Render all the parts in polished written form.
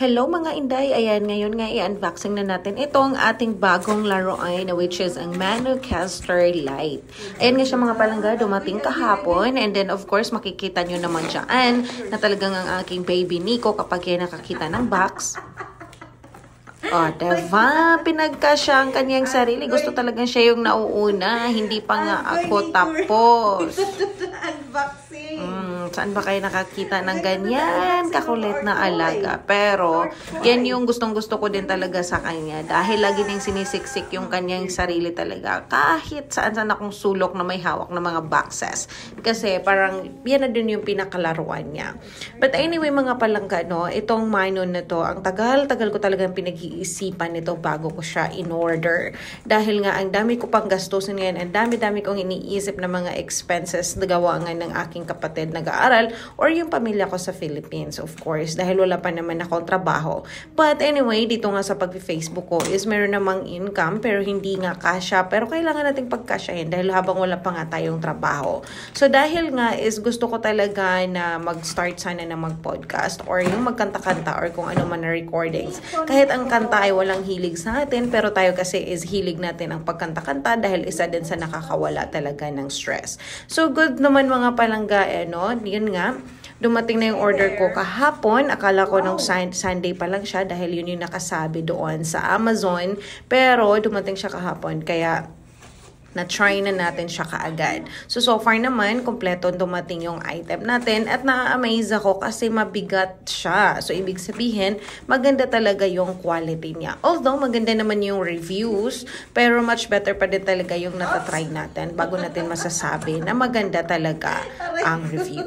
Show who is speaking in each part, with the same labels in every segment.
Speaker 1: Hello mga Inday! Ayan, ngayon nga i-unboxing na natin itong ating bagong laruan na which is ang Manocaster Lite. Ayan nga siya mga palangga, dumating kahapon and then of course makikita nyo naman dyan na talagang ang aking baby Nico kapag yan nakakita ng box. O, diba? Pinagkasya ang kanyang sarili. Gusto talagang siya yung nauuna. Hindi pa nga ako tapos.
Speaker 2: Unboxing.
Speaker 1: Saan ba kayo nakakita ng ganyan kakulit na alaga? Pero, yan yung gustong-gusto ko din talaga sa kanya. Dahil lagi niyang sinisiksik yung kanyang sarili talaga. Kahit saan-saan akong sulok na may hawak na mga boxes. Kasi parang, yan na din yung pinakalaruan niya. But anyway, mga palangga, no, itong Manon na to, ang tagal-tagal ko talagang pinag-iisipan nito bago ko siya in-order. Dahil nga, ang dami ko pang gastusin ngayon, ang dami-dami kong iniisip na mga expenses na gawa nga ng aking kapatid nag-aaral or yung pamilya ko sa Philippines, of course, dahil wala pa naman akong trabaho. But anyway, dito nga sa pag-Facebook ko is meron namang income pero hindi nga kasya, pero kailangan nating pagkasyahin dahil habang wala pa nga tayong trabaho. So dahil nga is gusto ko talaga na mag-start sana na mag-podcast or yung magkanta-kanta or kung ano man na recordings. Kahit ang kanta ay walang hilig sa atin, pero tayo kasi is hilig natin ang pagkanta-kanta dahil isa din sa nakakawala talaga ng stress. So good naman mga palangga, no? Yun nga, dumating na yung order ko kahapon. Akala ko nung Sunday pa lang siya dahil yun yung nakasabi doon sa Amazon. Pero dumating siya kahapon, kaya na-try na natin siya kaagad. So far naman, kompleto dumating yung item natin at na-amaze ako kasi mabigat siya. So, ibig sabihin, maganda talaga yung quality niya. Although, maganda naman yung reviews, pero much better pa din talaga yung natatry natin bago natin masasabi na maganda talaga ang review.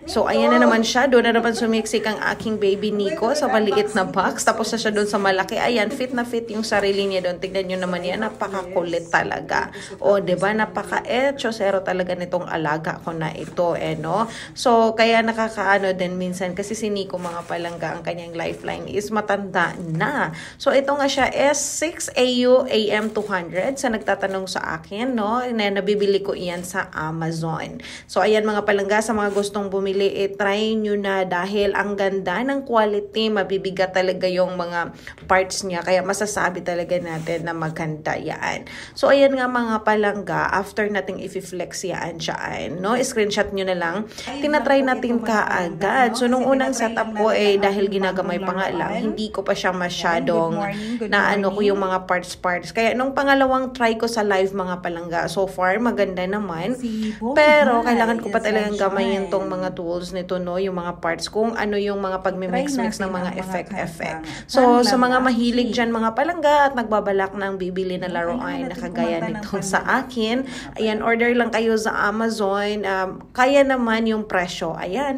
Speaker 1: So, ayan na naman siya. Doon na naman sumiksik ang aking baby Nico sa maliit na box. Tapos na siya doon sa malaki. Ayan, fit na fit yung sarili niya doon. Tignan nyo naman yan. Napakakulit talaga. O, diba? Napaka-etchosero talaga nitong alaga ko na ito, no? So, kaya nakakaano din minsan. Kasi si Nico, mga palangga, ang kanyang lifeline is matanda na. So, ito nga siya S6AU AM200. Sa nagtatanong sa akin, no? Na nabibili ko iyan sa Amazon. So, ayan mga palangga, sa mga gustong bumili, try nyo na dahil ang ganda ng quality, mabibigat talaga yung mga parts niya, kaya masasabi talaga natin na maganda yan. So ayan nga mga palangga, after nating i-flex yan dyan, no, screenshot nyo na lang, tinatry natin kaagad. So nung unang setup ko dahil ginagamay pa nga lang, hindi ko pa siya masyadong na ano ko yung mga parts, kaya nung pangalawang try ko sa live mga palangga, so far maganda naman, pero kailangan ko pa talagang gamayin tong mga tools nito, no, yung mga parts, kung ano yung mga pagmimix ng mga effect. So, sa mga mahilig dyan mga palangga at nagbabalak ng bibili na laruan na kagaya nitong sa akin, ayan, order lang kayo sa Amazon. Kaya naman yung presyo, ayan.